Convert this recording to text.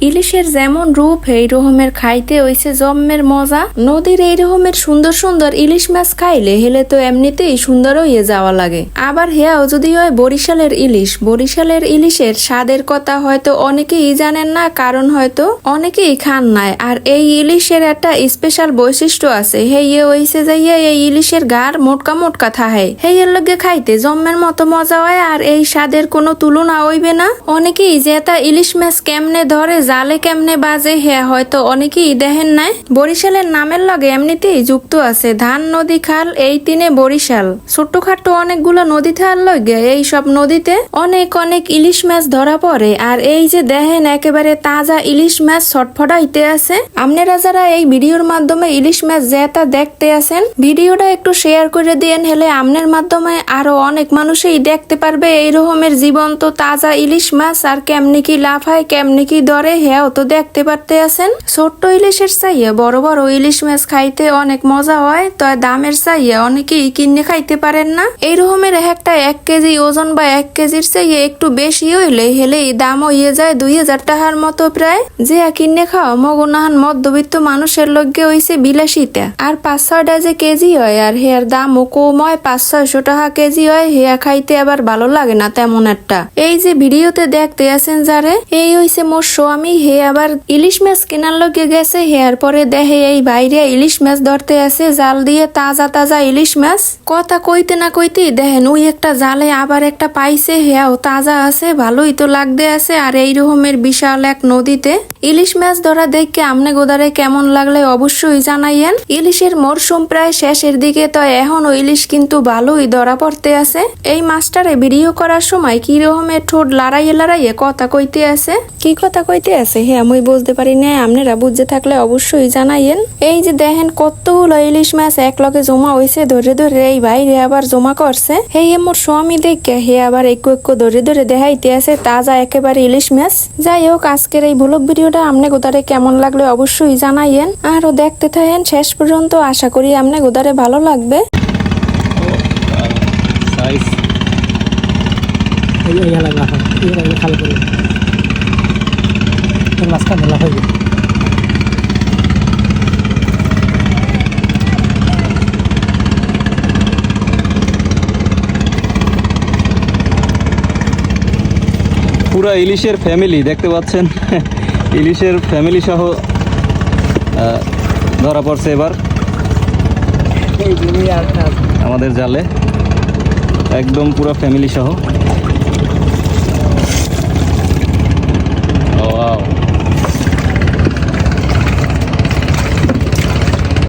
ইলিশের যেমন রূপ এই রকমের খাইতে হইছে জম্মের মজা। নদীর এই রকমের সুন্দর সুন্দর ইলিশ মাছ খাইলে হেলে তো এমনিতেই সুন্দর হইয়ে যাওয়া লাগে। আবার হেয়াও যদি হয় বরিশালের ইলিশ, বরিশালের ইলিশের স্বাদের কথা হয়তো অনেকেই জানেন না, কারণ হয়তো অনেকেই খান নাই। আর এই ইলিশের একটা স্পেশাল বৈশিষ্ট্য আছে, হেয়ে হইছে যাইয়া এই ইলিশের গাড় মোটকা মোটকা থাহে, হেয়ের লগে খাইতে জম্মের মতো মজা হয়। আর এই স্বাদের কোনো তুলনা হইবে না। অনেকেই যে তা ইলিশ মাছ কেমনে ধরে, জালে কেমনে বাজে, হ্যাঁ হয়তো অনেকেই দেখেন নাই। বরিশালের নামের লগে এমনিতেই যুক্ত আছে ধান, নদী, খাল, এই তিনে বরিশাল। ছোট্টখাট্ট অনেকগুলো নদী থাকার লগে এই সব নদীতে অনেক অনেক ইলিশ মাছ ধরা পড়ে। আর এই যে দেখেন একেবারে তাজা ইলিশ মাছ ছটফটাইতে আছে। আপনারা যারা এই ভিডিওর মাধ্যমে ইলিশ মাছ যেটা দেখতে আছেন, ভিডিওটা একটু শেয়ার করে দিয়েন, হেলে আপনার মাধ্যমে আরো অনেক মানুষই দেখতে পারবে এই রকমের জীবন্ত তাজা ইলিশ মাছ। আর কেমনি কি লাফায়, কেমনি কি ধরে, হ্যাঁ তো দেখতে পারতে আছেন। ছোট্ট ইলিশের চাইয়ে বড় বড় ইলিশ মাছ খাইতে অনেক মজা হয়, তো দামের চাইয়ে অনেকেই কিনে খাইতে পারেন না। এই রকমের একটা 1 কেজি ওজন বা 1 কেজির চাইয়ে একটু বেশি হইলে হেলেই দাম হইয়ে যায় 2000 টাকার মতো প্রায়। যে কিনে খাওয়া মগনাহান মধ্যবিত্ত মানুষের লগে হইছে বিলাসিতা। আর 5-6টা যে কেজি হয় আর হেয়ার দামও কম হয়, 500-600 টাকা কেজি হয়, হেয়া খাইতে আবার ভালো লাগে না তেমন একটা। এই যে ভিডিওতে দেখতে আছেন যারে, এই হইছে মোর স্বামী, হে আবার ইলিশ মাছ কেনার লগে গেছে। হেয়ার পরে দেখে এই বাইরে ইলিশ মাছ ধরতে আছে জাল দিয়ে, তাজা তাজা ইলিশ মাছ। কথা কইতে না কইতেই দেখেন ওই একটা জালে আবার একটা পাইছে, হেয়াও তাজা আছে, ভালোই তো লাগতে আছে। আর এই রকমের বিশাল এক নদীতে ইলিশ মাছ ধরা দেখে আমনে গোদারে কেমন লাগলে অবশ্যই জানাইয়েন। ইলিশের মরশুম প্রায় শেষের দিকে, তো এখনো ইলিশ কিন্তু ভালোই ধরা পড়তে আছে। এই মাছটারে ভিডিও করার সময় কি রকমের ঠোঁট লড়াইয়ে লড়াইয়ে কথা কইতে আছে, কি কথা কইতে আছে হ্যাঁ আমি বুঝতে পারি না, আপনারা বুঝতে থাকলে অবশ্যই জানাইয়েন। এই যে দেখেন কতগুলো ইলিশ মাছ এক লগে জমা হইছে, ধরে ধরে এই বাইরে আবার জমা করছে। এই মোর স্বামী দেখে হে আবার একটু একটু ধরে ধরে দেখাইতে আছে তাজা একেবারে ইলিশ মাছ। যাই হোক, আজকের এই ভ্লগ ভিডিওটা আমনে গোদারে কেমন লাগলে অবশ্যই জানাইয়েন। আরো দেখতে থাকেন শেষ পর্যন্ত, আশা করি আমনে গোদারে ভালো লাগবে। পুরা ইলিশের ফ্যামিলি দেখতে পাচ্ছেন, ইলিশের ফ্যামিলি সহ ধরা পড়ছে এবার আমাদের জালে, একদম পুরো ফ্যামিলি সহ।